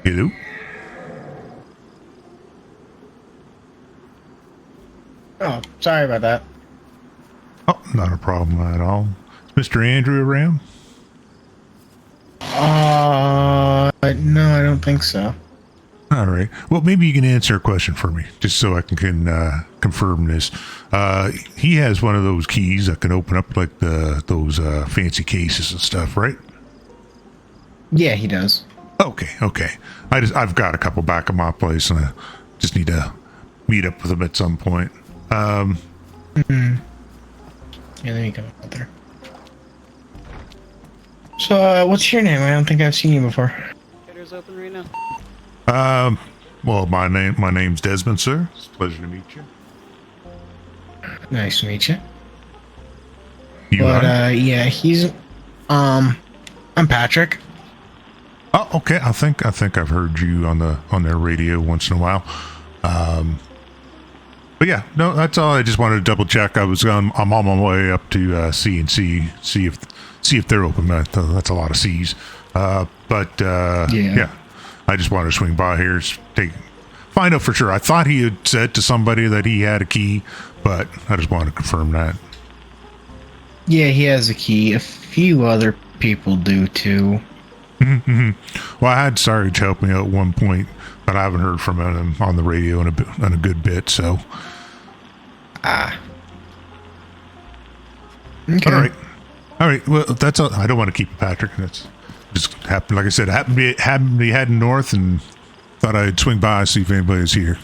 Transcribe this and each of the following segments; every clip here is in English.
Hello? Oh, sorry about that. Oh, not a problem at all. Is Mr. Andrew around? No, I don't think so. All right. Well, maybe you can answer a question for me, just so I can confirm this. He has one of those keys that can open up like those fancy cases and stuff, right? Yeah, he does. Okay. I've got a couple back at my place, and I just need to meet up with him at some point. Yeah, let me go out there. So, what's your name? I don't think I've seen you before. Cater's open right now. Well, my name's Desmond, sir. It's a pleasure to meet you. Nice to meet you. Right? Yeah, he's, I'm Patrick. Oh, okay. I think I've heard you on their radio once in a while. But yeah, no, that's all. I just wanted to double check. I'm on my way up to C&C, see if they're open. That's a lot of C's. Yeah, I just wanted to swing by here, find out for sure. I thought he had said to somebody that he had a key, but I just wanted to confirm that. Yeah, he has a key. A few other people do too. Mm-hmm. Well, I had Sarge help me out at one point, but I haven't heard from him on the radio in a good bit, so. Okay. All right. Well, that's all. I don't want to keep it, Patrick. That's just happened. Like I said, happened to be heading north, and thought I'd swing by and see if anybody's here.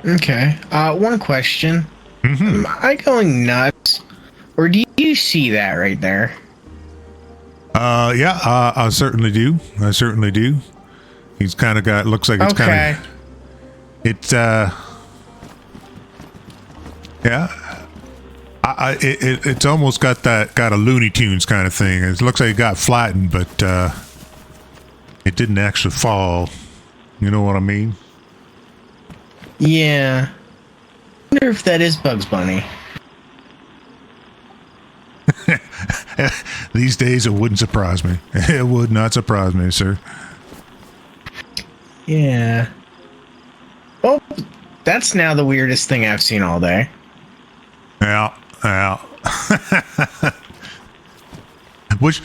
Okay. One question. Am I going nuts, or do you see that right there? Yeah. I certainly do. He's kind of got. Looks like it's kind of. It's yeah. It's almost got a Looney Tunes kind of thing. It looks like it got flattened, but it didn't actually fall. You know what I mean? Yeah. I wonder if that is Bugs Bunny. These days, it wouldn't surprise me. It would not surprise me, sir. Yeah. Oh, that's now the weirdest thing I've seen all day. Yeah. wish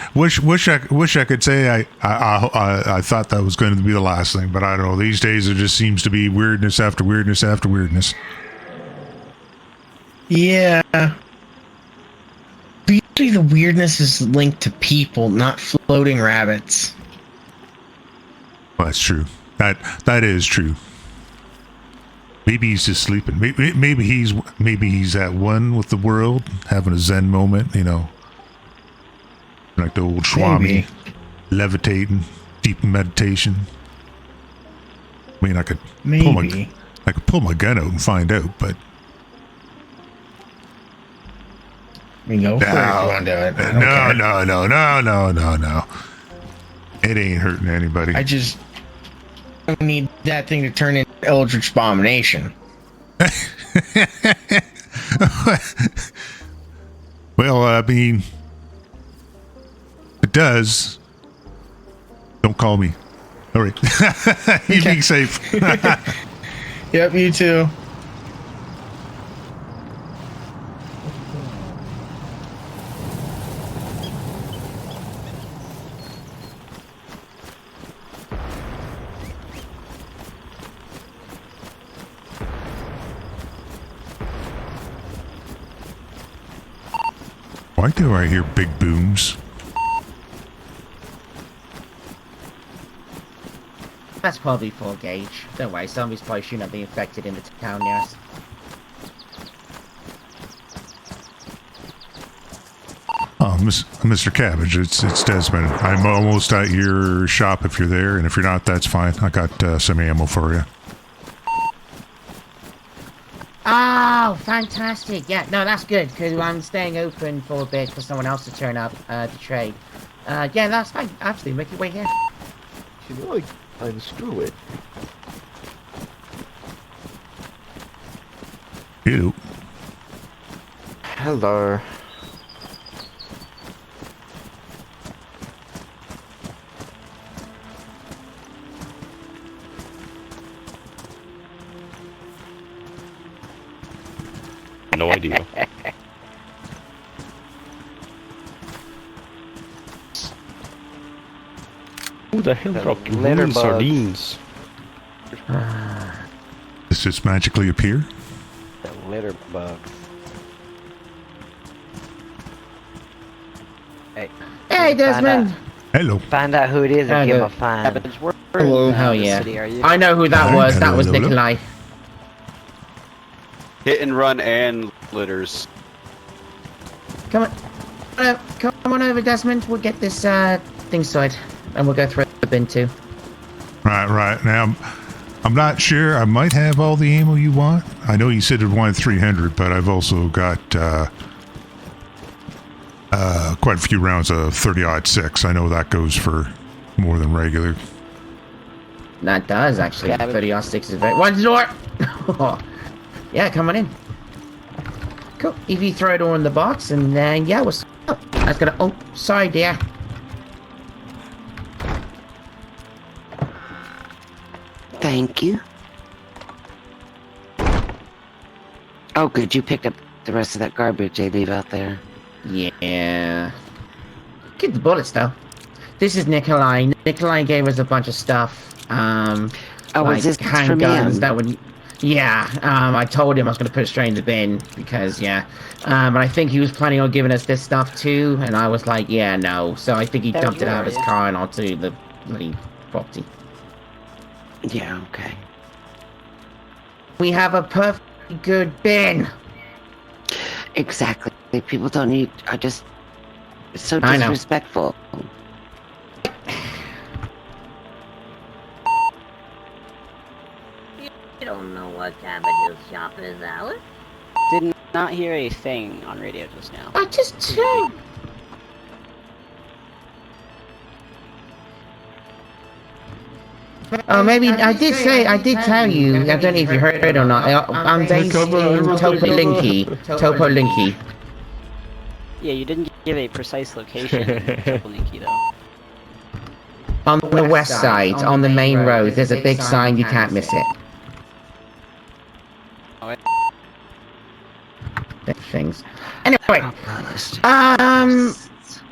I could say I thought that was going to be the last thing, but I don't know. These days, it just seems to be weirdness after weirdness after weirdness. Yeah. But usually the weirdness is linked to people, not floating rabbits. Well, that's true. That is true. Maybe he's just sleeping. Maybe he's at one with the world, having a Zen moment. You know, like the old Swami, levitating, deep meditation. I mean, I could pull my gun out and find out, but we go for it if you want to do it. No. It ain't hurting anybody. I just don't need that thing to turn into Eldritch Abomination. Well, I mean, it does. Don't call me. All right. You be safe. Yep, you too. Why do I hear big booms? That's probably full gauge. Don't worry, zombies probably shouldn't have been infected in the town near us. Oh, Mr. Cabbage, it's Desmond. I'm almost at your shop if you're there, and if you're not, that's fine. I got some ammo for you. Oh, fantastic. Yeah, no, that's good, because I'm staying open for a bit for someone else to turn up to trade. Yeah, that's fine. Absolutely, make your way here. You know, I unscrew it. Ew. Hello. no idea. Who the hell The dropped litter green bugs. sardines? Does this magically appear? The litter bugs. Hey. Hey, Desmond. Hello. Find out who it is and give Hello. a fine. Hello. Hell The yeah. city, are you? I know who that Hello, was. That hello, was hello. Nikolai. Hit and run and litters. Come on. Come on over, Desmond. We'll get this thing sorted. And we'll go through the bin too. Right. Now, I'm not sure. I might have all the ammo you want. I know you said you wanted 300, but I've also got quite a few rounds of 30-06. I know that goes for more than regular. That does actually. Yeah, but- 30 6 is very. One door! Yeah, come on in. Cool. If you throw it all in the box, and then, yeah, what's up? I was gonna. Oh, sorry, dear. Thank you. Oh, good. You picked up the rest of that garbage they leave out there. Yeah. Keep the bullets, though. This is Nikolai. Nikolai gave us a bunch of stuff. Oh, Like is this from handguns him? that would. Yeah, I told him I was going to put it straight in the bin because, yeah. But I think he was planning on giving us this stuff too, and I was like, yeah, no. So I think he That dumped it out of was his car and onto the bloody property. Yeah, okay. We have a perfectly good bin. Exactly. People don't need. I just. It's so I know. disrespectful. You don't know what time of his shop is, Alice. Did not hear a thing on radio just now. I just. Oh, maybe I did say, I did tell you. I don't know if you heard it or not. I'm based in Topo Linky. Yeah, you didn't give a precise location, Ninky, though. On the west side, on the main road, there's a big sign, you can't miss it. Alright. Things. Anyway,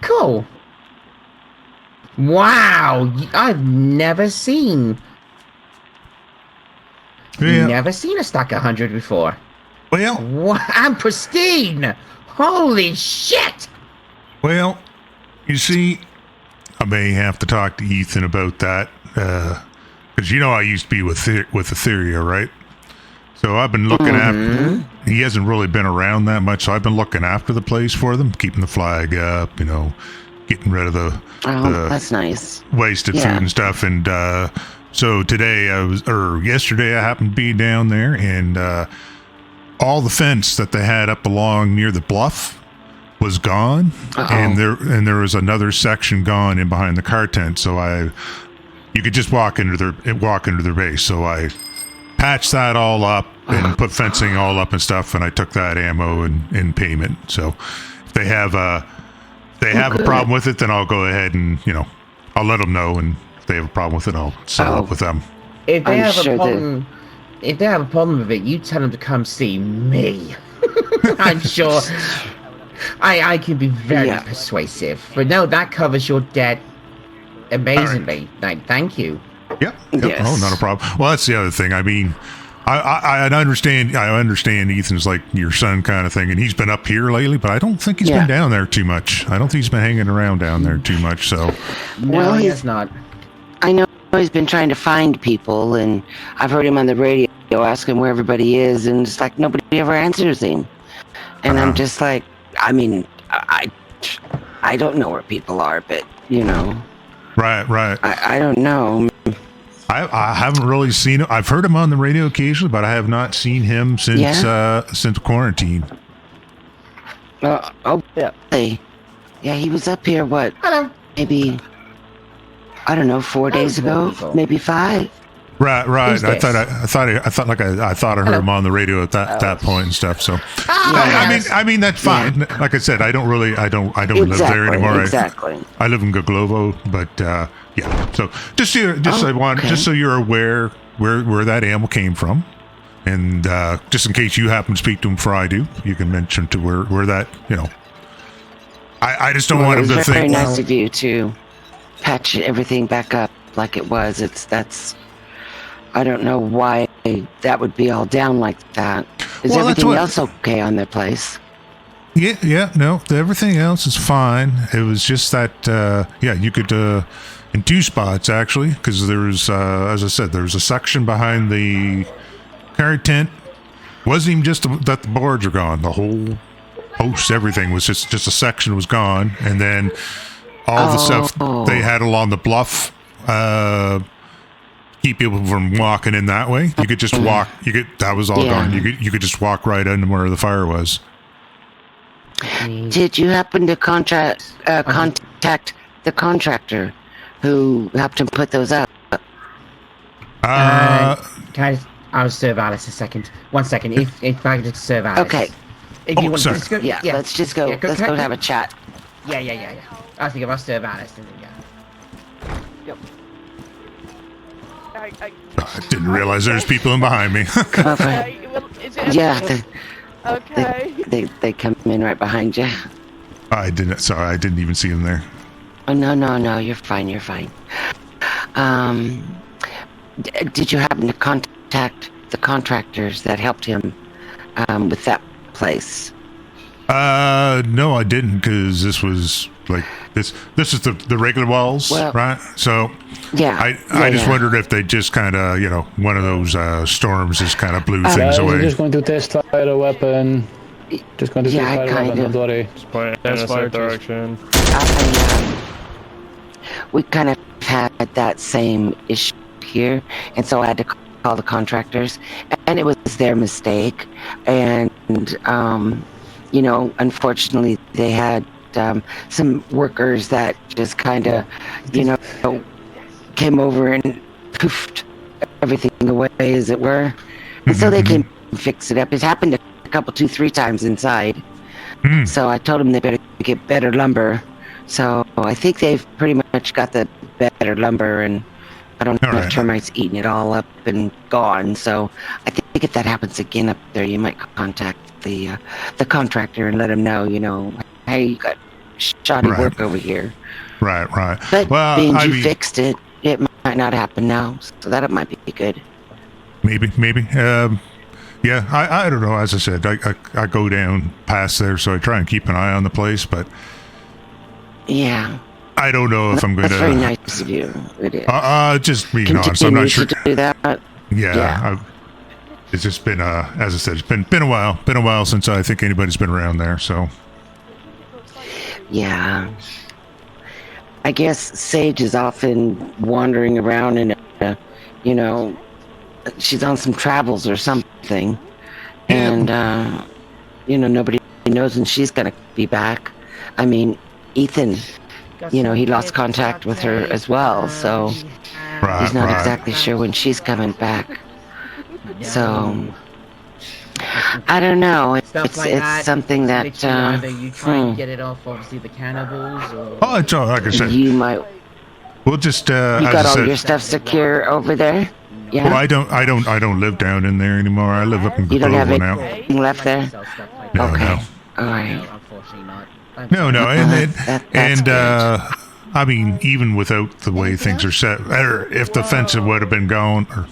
cool. Wow, I've never seen a stack of 100 before. Well, What? I'm pristine. Holy shit! Well, you see, I may have to talk to Ethan about that, because you know I used to be with Etheria, right? So I've been looking after. He hasn't really been around that much, so I've been looking after the place for them, keeping the flag up, you know, getting rid of the That's nice. wasted Yeah. food and stuff. And so today yesterday I happened to be down there, and all the fence that they had up along near the bluff was gone, and there was another section gone in behind the car tent. So you could just walk into their base. So I patched that all up and put fencing all up and stuff, and I took that ammo in payment. So if they have a problem with it, then I'll go ahead and I'll let them know, and if they have a problem with it, I'll settle up with them. If they I'm have sure a that- problem, if they have a problem with it, you tell them to come see me. I'm sure I can be very Yeah. persuasive. But no, that covers your debt amazingly. Like, thank you. Yep. Yes. Oh, not a problem. Well, that's the other thing. I mean, I understand. I understand Ethan's like your son kind of thing, and he's been up here lately, but I don't think he's Yeah. been down there too much. I don't think he's been hanging around down there too much. So, No, Well, he he's- has not. I know he's been trying to find people, and I've heard him on the radio asking where everybody is, and it's like nobody ever answers him. And I'm just like, I mean, I don't know where people are, but right. I don't know. I haven't really seen him. I've heard him on the radio occasionally, but I have not seen him since quarantine. Oh, Yeah. hey. Yeah, he was up here, what, Hello. maybe, I don't know, 4 days ago, maybe 5. Right. Who's I this? thought I heard him on the radio at that point and stuff. So, yes. I mean that's fine. Like I said, I don't live there anymore. Exactly. I live in Goglovo, but yeah. So just so you're aware where that ammo came from, And just in case you happen to speak to him before I do, you can mention to where that, you know. I just don't want him to It was very think. nice of you to patch everything back up like it was. I don't know why that would be all down like that. Is Well, that's everything what- else okay on their place? Yeah, no, everything else is fine. It was just that, you could, in two spots actually, because there's, as I said, there's a section behind the carry tent. Wasn't even just that the boards are gone. The whole host, everything was just a section was gone, and then all the stuff they had along the bluff, keep people from walking in that way. You could just walk. That was all gone. You could just walk right in where the fire was. Did you happen to contact the contractor who helped him put those up? I'll serve Alice a second. 1 second. If I could just serve Alice. Okay. If you want sorry. to just go, Yeah, let's just go. Yeah, Let's go have a chat. Yeah. I think if I serve Alice, then yeah. I I didn't realize there's people in behind me. Come over. well, is it Yeah, okay? they come in right behind you. I didn't even see him there. Oh, no, you're fine. Did you happen to contact the contractors that helped him with that place? No, I didn't, because this was like this is the regular walls, right? So Yeah. I just wondered if they just kind of, you know, one of those storms just kind of blew things Is away. just going to test fire a weapon. Just going to test fire a kind weapon, of. don't worry. Just point in a certain direction. We kind of had that same issue here, and so I had to call the contractors, and it was their mistake. And you know, unfortunately, they had some workers that just kind of, you know, came over and poofed everything away, as it were. And so they came and fixed it up. It happened a couple, 2-3 times inside. So I told them they better get better lumber. So I think they've pretty much got the better lumber, and I don't know if termites eating it all up and gone. So I think if that happens again up there, you might contact the contractor and let him know, you know, hey, you got shoddy work over here. Right. But Well, being I you mean, fixed it, it might not happen now. So that might be good. maybe. Yeah, I don't know. As I said, I go down past there, so I try and keep an eye on the place, but Yeah. I don't know if I'm going That's to. very nice of you. It is. Just being honest, I'm not sure. To do that. Yeah. It's just been, as I said, it's been a while. Been a while since I think anybody's been around there. So. Yeah. I guess Sage is often wandering around and, you know, she's on some travels or something. And, you know, nobody knows when she's going to be back. I mean, Ethan, you know, he lost contact with her as well. So he's not exactly sure when she's coming back. So I don't know. It's something that Either you try and get it off, obviously, the cannibals, or Oh, it's all like I said. you might. We'll just. You as got I all said, your stuff secure over there. Yeah. Well, I don't live down in there anymore. I live up in You don't have Gabova now. anything left there. No, Okay. no. All right. unfortunately not. No, That's and good. I mean, even without the way things are set, or if the fence would have been gone, or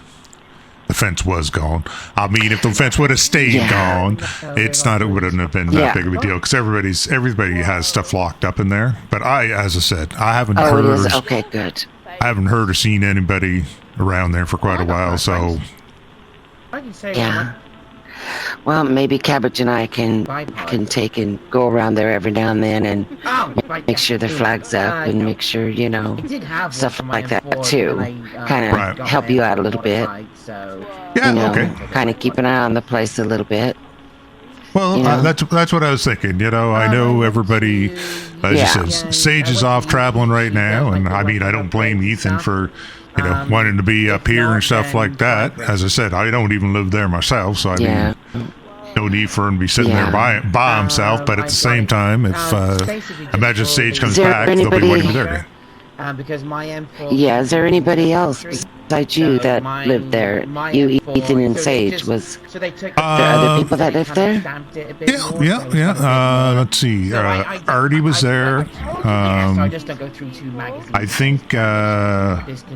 the fence was gone. I mean, if the fence would have stayed gone, it wouldn't have been that big of a deal, because everybody has stuff locked up in there. But as I said, I haven't Oh, it is. heard, Okay, good. I haven't heard or seen anybody around there for quite a while. So I can say Yeah. Well, maybe Cabbage and I can take and go around there every now and then and make sure the flag's up and make sure, you know, stuff like that too. Kind of help you out a little bit. yeah, You know, okay. kind of keep an eye on the place a little bit. Well, You know? that's what I was thinking. You know, I know everybody, as you said, Sage is off traveling right now, and I mean, I don't blame Ethan for, you know, wanting to be up here and stuff like that. As I said, I don't even live there myself, so I Yeah. mean, no need for him to be sitting there by himself. But at the same time, if imagine Sage comes Is there back, nobody anybody- would be there. Because my M4. Yeah, is there anybody else besides you So that my- lived there? my You, M4 Ethan, and so Sage just- was. So they took. There other people that lived there? Let's see. Artie was there. So I just don't go through 2 magazines. I think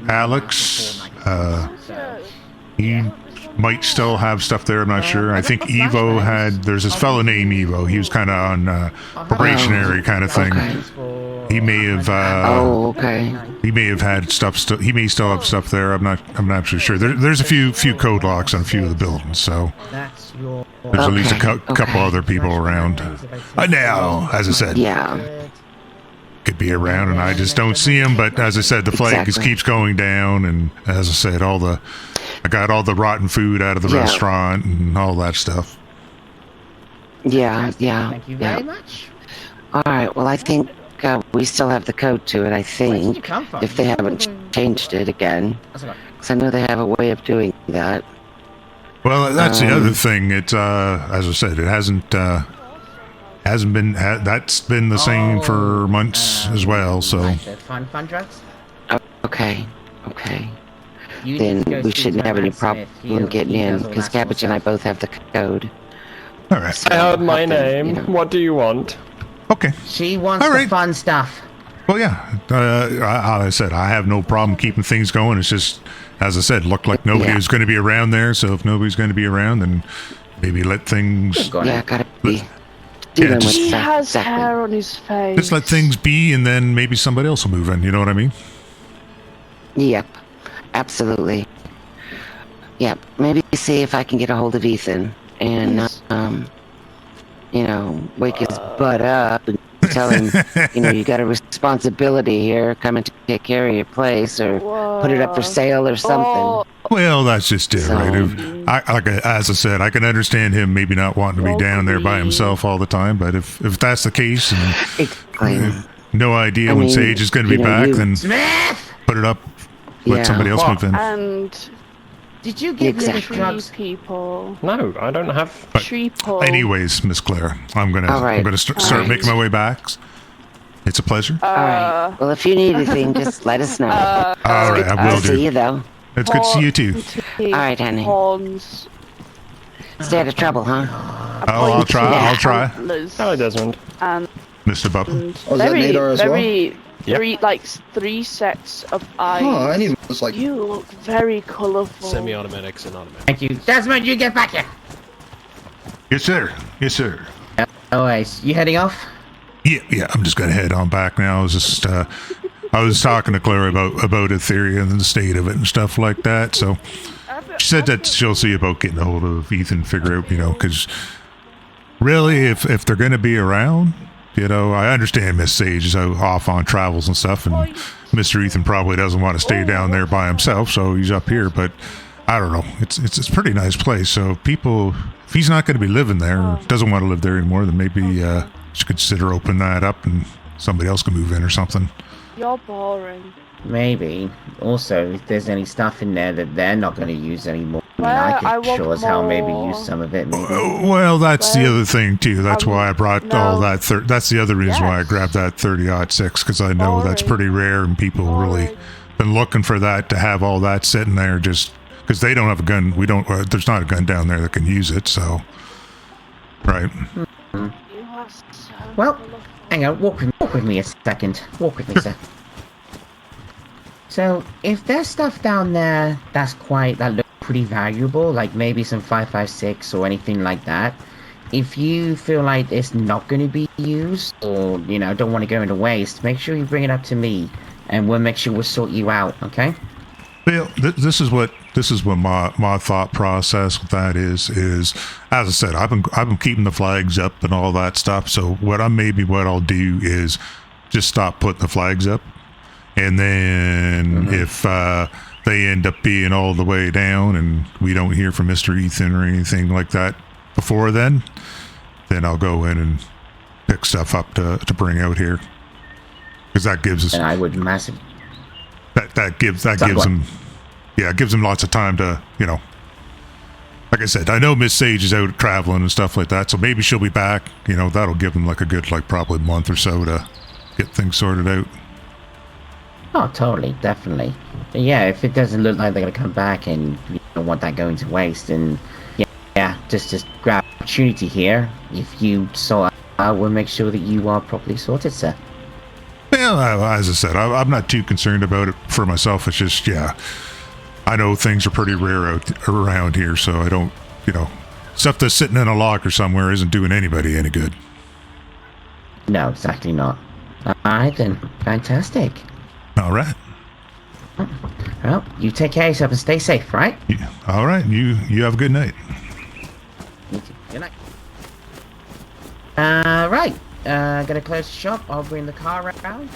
Alex, he might still have stuff there. I'm not sure. I think Evo had. There's this fellow named Evo. He was kind of on probationary kind of thing. He may have. Okay. He may have had stuff. He may still have stuff there. I'm not actually sure. There's a few code locks on a few of the buildings. So That's your. there's at least a couple other people around. Now, as I said, Yeah. could be around, and I just don't see him. But as I said, the flag just keeps going down, and as I said, I got all the rotten food out of the restaurant and all that stuff. Yeah. Thank you very much. All right. Well, I think we still have the code to it. I Where did you think come from? if they haven't changed it again, because I know they have a way of doing that. Well, that's the other thing. It's as I said, it hasn't been. That's been the same for months as well. So Like the fun drugs. Okay. You Then need to go we speak shouldn't to have any Matt problem Smith. getting He in does all because that sort of Cabbage and I stuff. both have the code. all right, So I heard my have to, name. you know. What do you want? okay. She wants All the right. fun stuff. Well, yeah. I said I have no problem keeping things going. It's just, as I said, looked like nobody was going to be around there. So if nobody's going to be around, then maybe let things. Yeah, gotta be dealing with He that. has Exactly. hair on his face. Just let things be, and then maybe somebody else will move in. You know what I mean? Yep, absolutely. Yep, maybe see if I can get a hold of Ethan and, wake his butt up and tell him, you got a responsibility here, come and take care of your place or put it up for sale or something. Oh, Well, that's just it, So- right? As I said, I can understand him maybe not wanting to be down there by himself all the time. But if that's the case, and Exactly. no idea I when mean, Sage is going to be back, then Smith! put it up. Let Yeah. somebody else move in. and Did you give me the Exactly. drugs? people. No, I don't have. But People. anyways, Miss Claire, I'm gonna All right. start All right. making my way back. It's a pleasure. All right. Well, if you need anything, just let us know. All right, I will I'll see do. you, though. It's good to see you too. All right, honey. Horns. Stay out of trouble, huh? I'll try. Yeah. I'll try, Antlers, Hello, Desmond. and Mr. Bubba. Oh, is that Nadar as well? very, 3 sets of eyes. Oh, I need was like. You look very colourful. Semi-automatics and automatic. Thank you. Desmond, you get back here. Yes, sir. Yes, sir. Always. You heading off? Yeah. I'm just gonna head on back now. I was just I was talking to Claire about Ethereum and the state of it and stuff like that. So she said that she'll see about getting a hold of Ethan, figure out, because really, if they're gonna be around, I understand Miss Sage is out off on travels and stuff, and Mr. Ethan probably doesn't want to stay down there by himself, so he's up here. But I don't know. It's a pretty nice place. So people, if he's not going to be living there, or doesn't want to live there anymore, then maybe you should consider opening that up and somebody else can move in or something. You're boring. Maybe. Also, if there's any stuff in there that they're not going to use anymore, I Well, I could want sure as hell maybe more. use some of it, maybe. Well, that's the Well, other thing too. That's why I brought all that. That's the other reason why I Yes. grabbed that 30-06, because I know that's pretty rare, and people really been looking for that, to have all that sitting there, just because they don't have a gun. We don't. There's not a gun down there that can use it. So, right. You are so Well, colourful. hang on, walk with me a second. Walk with me, sir. So, if there's stuff down there that looks pretty valuable, like maybe some 5.56 or anything like that, if you feel like it's not going to be used, or, don't want to go into waste, make sure you bring it up to me, and we'll make sure we'll sort you out, okay? Well, this is what my thought process with that is, as I said, I've been keeping the flags up and all that stuff. So what I'll do is just stop putting the flags up, and then if they end up being all the way down and we don't hear from Mr. Ethan or anything like that before then I'll go in and pick stuff up to bring out here, because that gives us. And I would massive. That gives them, it gives them lots of time to, like I said, I know Miss Sage is out traveling and stuff like that, so maybe she'll be back. That'll give them like a good, probably month or so to get things sorted out. Oh, totally, definitely. Yeah, if it doesn't look like they're gonna come back and you don't want that going to waste, then yeah, just grab opportunity here. If you sort out, we'll make sure that you are properly sorted, sir. Well, as I said, I'm not too concerned about it for myself. It's just, yeah, I know things are pretty rare out around here, so I don't, stuff that's sitting in a locker somewhere isn't doing anybody any good. No, exactly not. Alright then, fantastic. All right. Well, you take care of yourself and stay safe, right? Yeah. All right. You have a good night. Good night. Right. Gonna close the shop. I'll bring the car around.